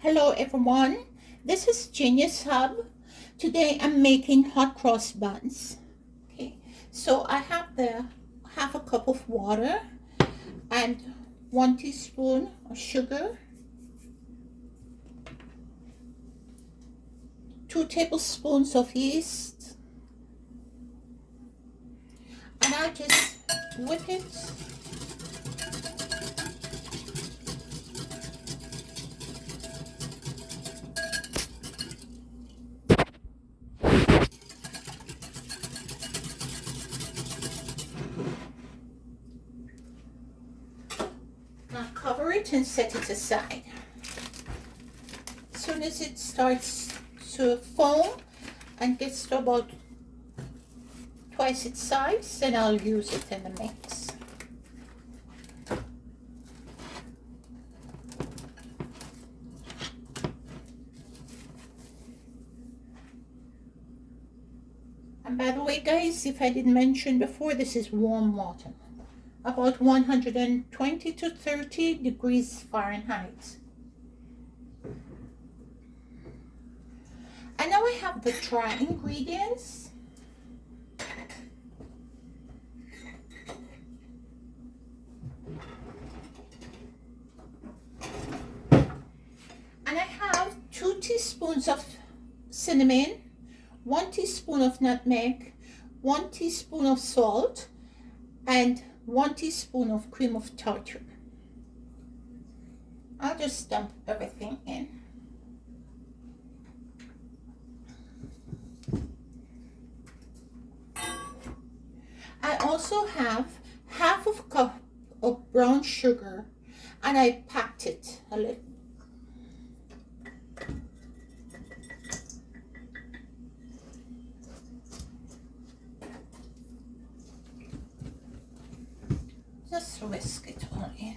Hello everyone, this is Genius Hub. Today I'm making hot cross buns. Okay, so I have the half a cup of water and 1 teaspoon of sugar, 2 tablespoons of yeast, and I'll just whip it. Now cover it and set it aside. As soon as it starts to foam and gets to about twice its size, then I'll use it in the mix. And by the way guys, if I didn't mention before, this is warm water, about 120 to 30 degrees Fahrenheit. And now I have the dry ingredients. And I have 2 teaspoons of cinnamon, 1 teaspoon of nutmeg, 1 teaspoon of salt, and 1 teaspoon of cream of tartar. I'll just dump everything in. I also have half of a cup of brown sugar, and I packed it a little. Just whisk it all in.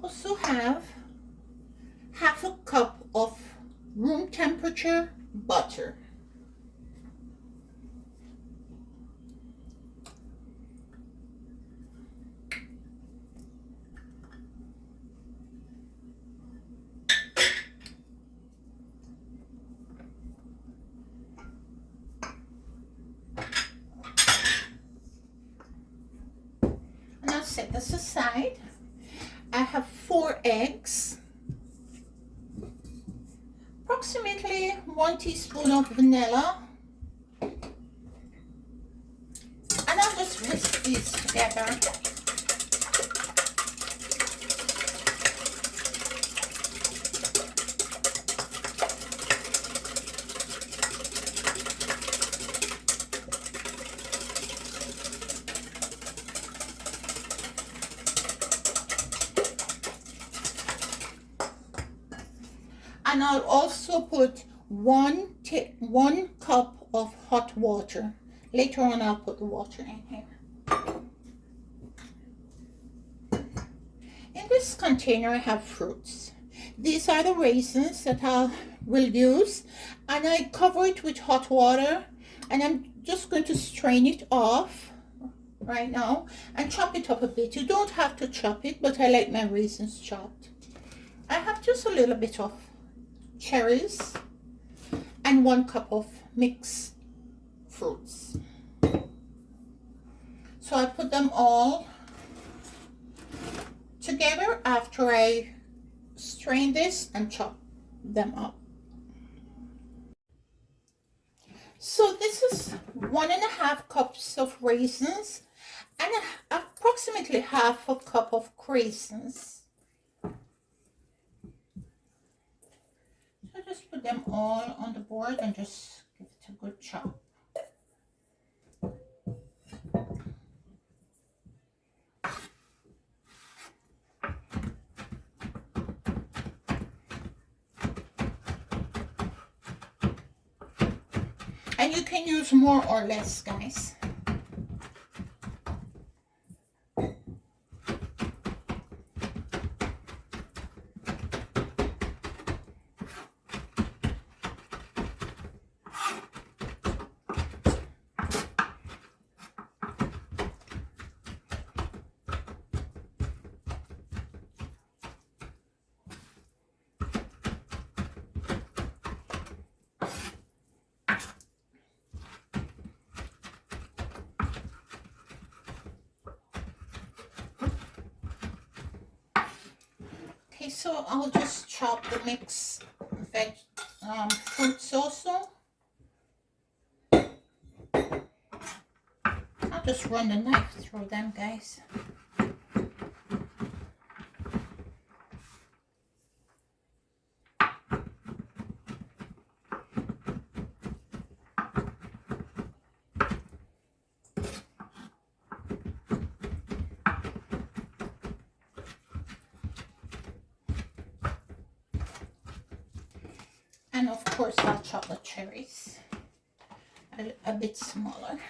Also have half a cup of room temperature butter. Now set this aside. I have 4 eggs, approximately 1 teaspoon of vanilla, and I'll just whisk these together. And I'll also put one cup of hot water. Later on I'll put the water in here. In this container I have fruits. These are the raisins that I will use, and I cover it with hot water, and I'm just going to strain it off right now and chop it up a bit. You don't have to chop it, but I like my raisins chopped. I have just a little bit of cherries and 1 cup of mixed fruits. So I put them all together after I strain this and chop them up. So this is 1.5 cups of raisins and approximately half a cup of raisins. Just put them all on the board and just give it a good chop. And you can use more or less, guys. so I'll just chop the mixed fruits also. I'll just run the knife through them, guys. And of course, I'll chop the cherries a bit smaller.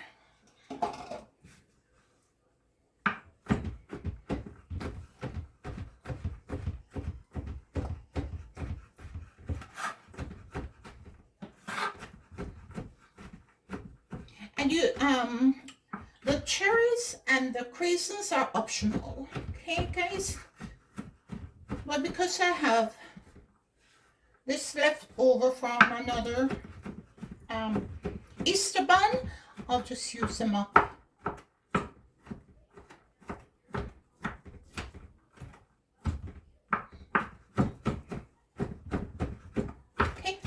And the cherries and the craisins are optional, okay, guys? But because I have this left over from another Easter bun, I'll just use them up. Okay.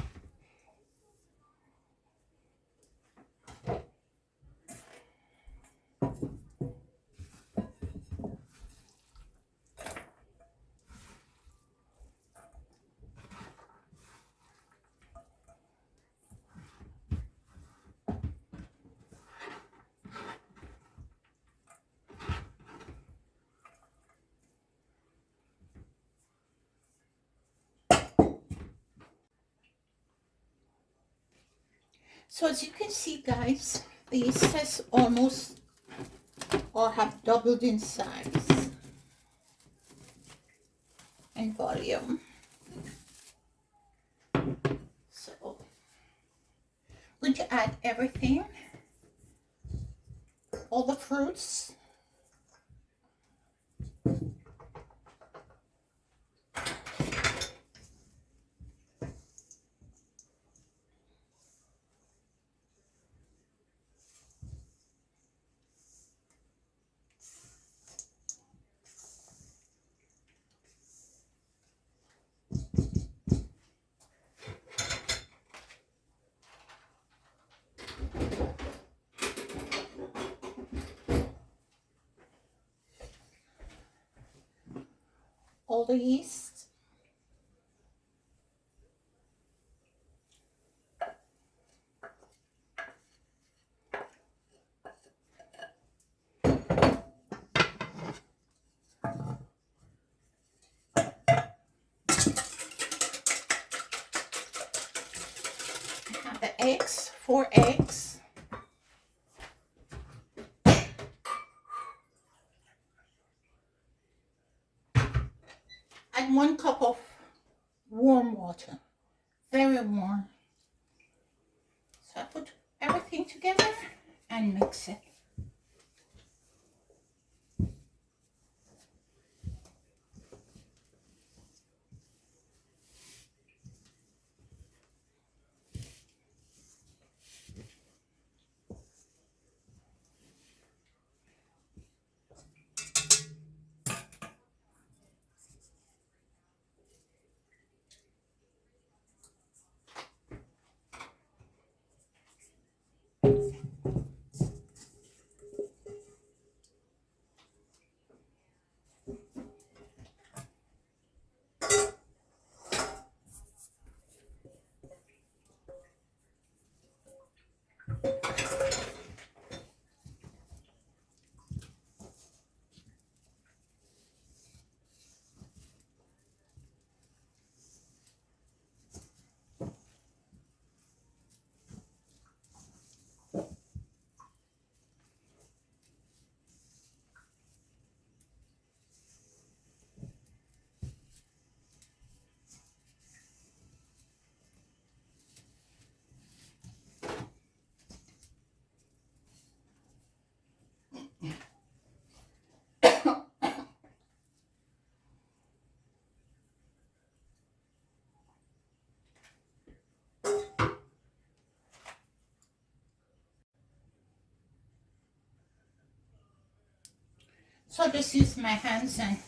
So as you can see, guys, these has almost or have doubled in size and volume. So I'm going to add everything, all the fruits. All the yeast. I have the eggs, 4 eggs. And 1 cup of warm water, very warm. So I put everything together and mix it. So I just use my hands and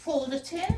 fold it in.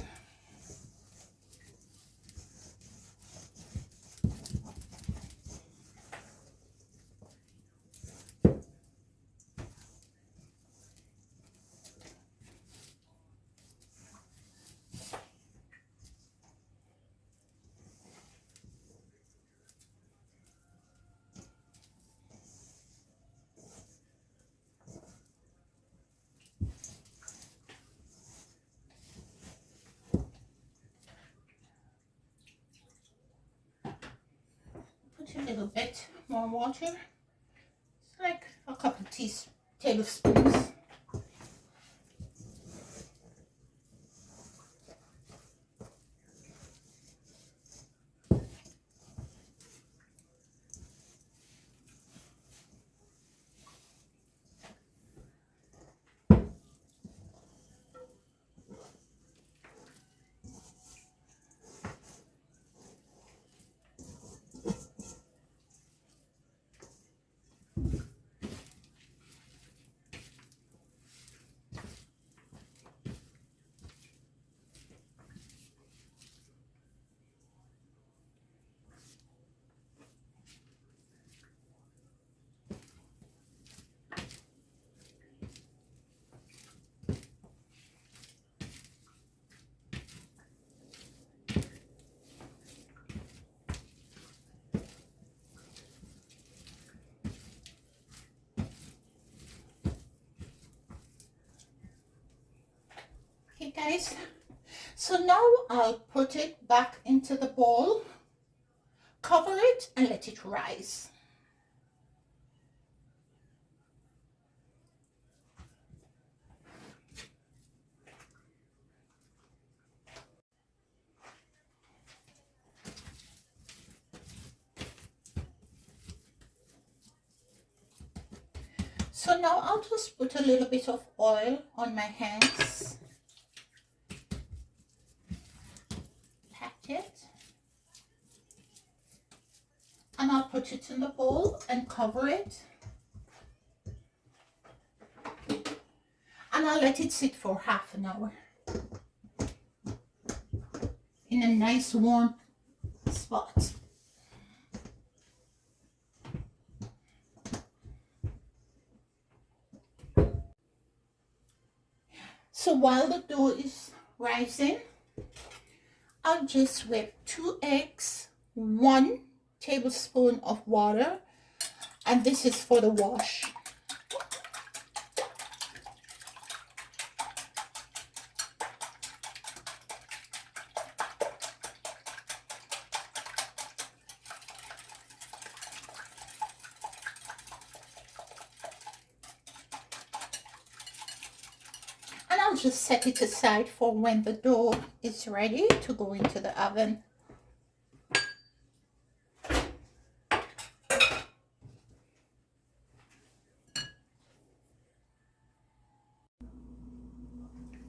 Put a little bit more water. It's like a couple of tablespoons. Okay guys, so now I'll put it back into the bowl, cover it and let it rise. So now I'll just put a little bit of oil on my hands. Pat it. And I'll put it in the bowl and cover it. And I'll let it sit for half an hour in a nice warm spot. So while the dough is rising, I'll just whip 2 eggs, 1 tablespoon of water, and this is for the wash. And I'll just set it aside for when the dough is ready to go into the oven.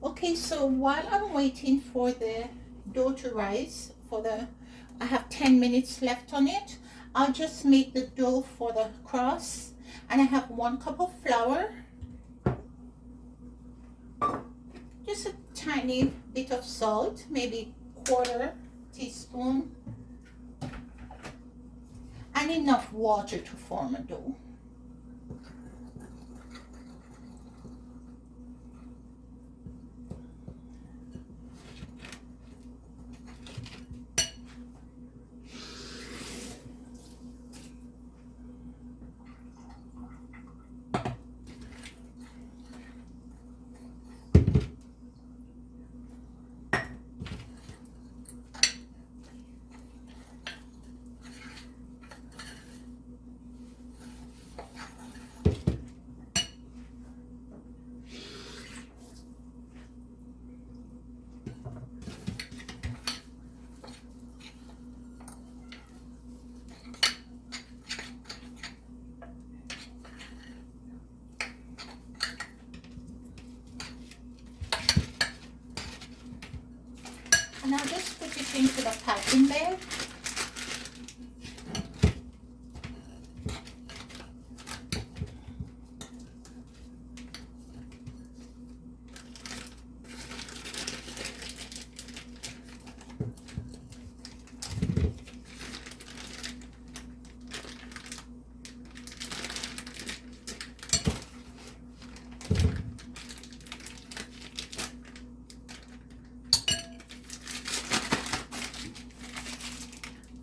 Okay, so while I'm waiting for the dough to rise, I have 10 minutes left on it, I'll just make the dough for the cross. And I have 1 cup of flour, just a tiny bit of salt, maybe 1/4 teaspoon, and enough water to form a dough. And I'll just put it into the piping bag.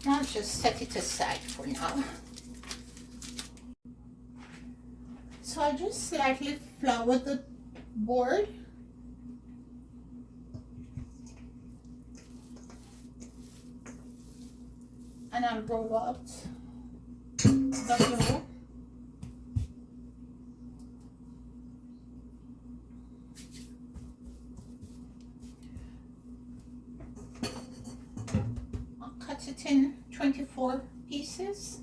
I'll just set it aside for now. So I'll just slightly flour the board. And I'll roll out the dough. I'll cut it in 24 pieces.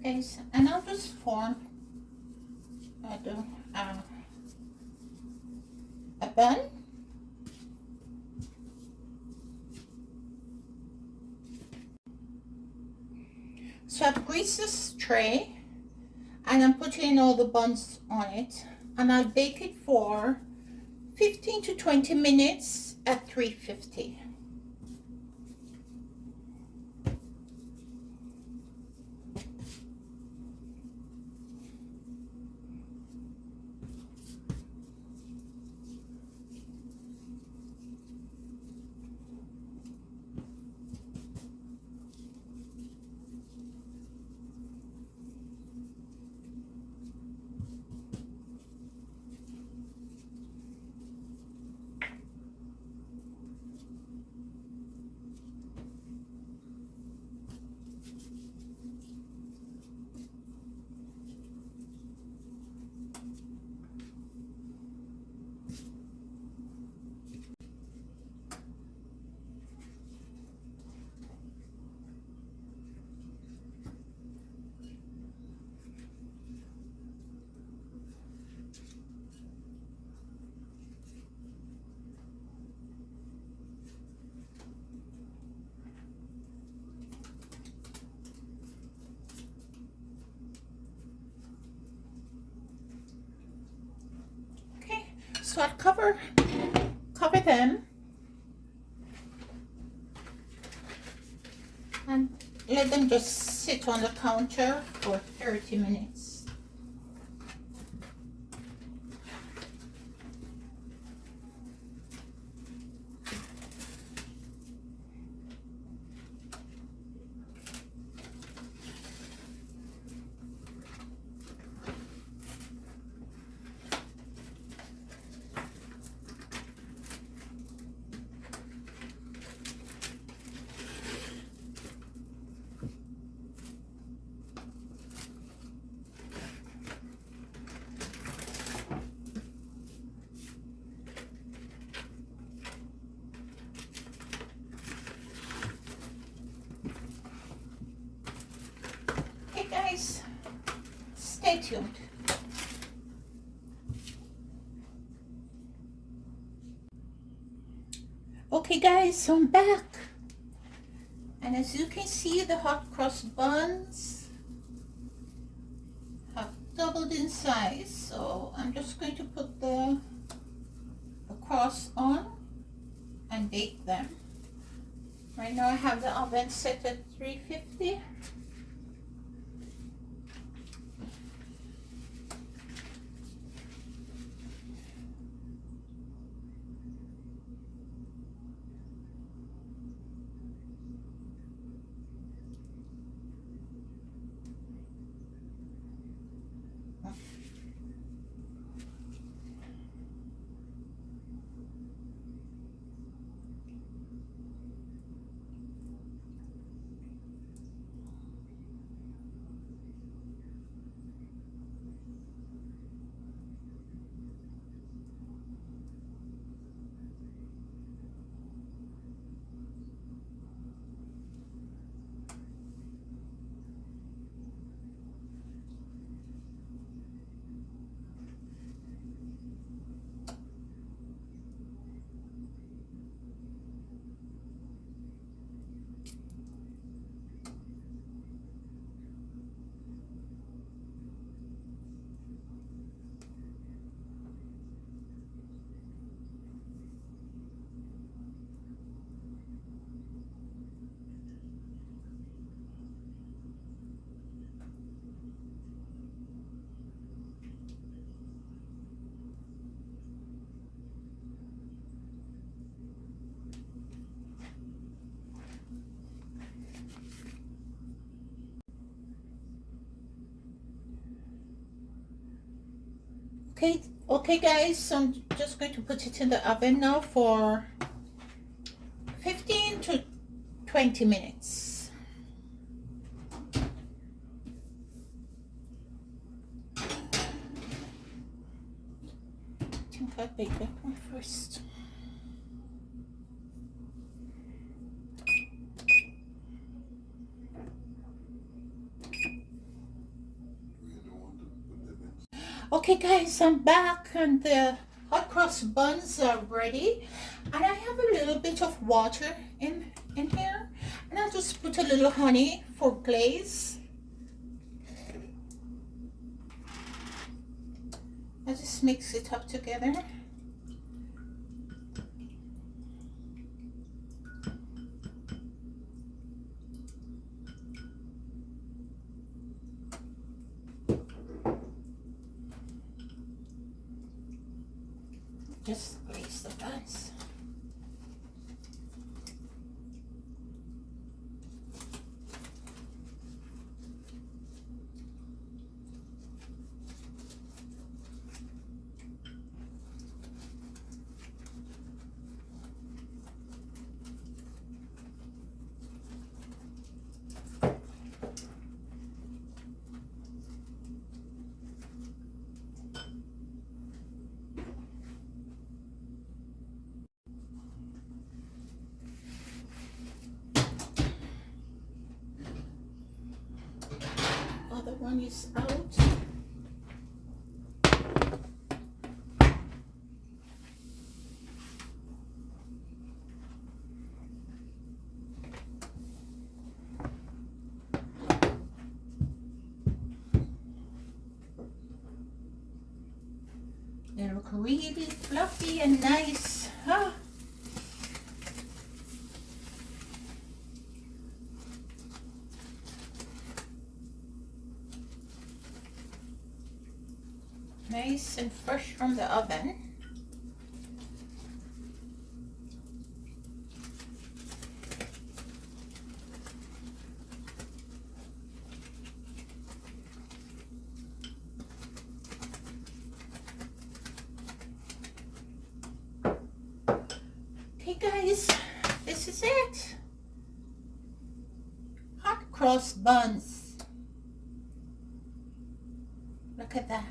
Guys, and I'll just form a bun. So I've greased this tray and I'm putting all the buns on it, and I'll bake it for 15 to 20 minutes at 350. So I'll cover them and let them just sit on the counter for 30 minutes. Guys, stay tuned. Okay guys, so I'm back, and as you can see, the hot cross buns have doubled in size. So I'm just going to put the cross on and bake them. Right now I have the oven set at 350. Okay guys, so I'm just going to put it in the oven now for 15 to 20 minutes. I think I'll bake that one first. Okay guys, I'm back and the hot cross buns are ready, and I have a little bit of water in here, and I'll just put a little honey for glaze. I just mix it up together. Just glaze the buns. Other one is out. They look really fluffy and nice. Ah. Nice and fresh from the oven. Okay guys, this is it. Hot cross buns. Look at that.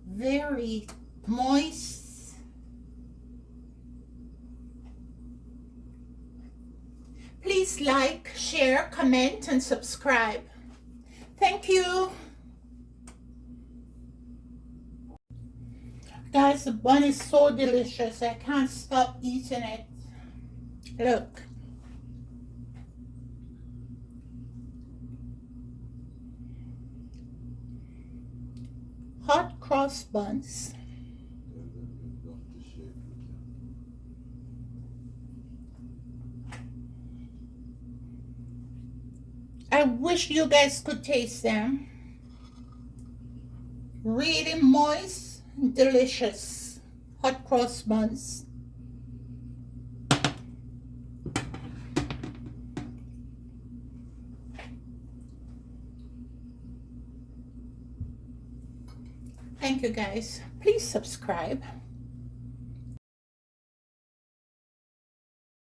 Very moist. Please like, share, comment, and subscribe. Thank you. Guys, the bun is so delicious. I can't stop eating it. Look. Hot cross buns. I wish you guys could taste them. Really moist, delicious hot cross buns. Thank you guys. Please subscribe.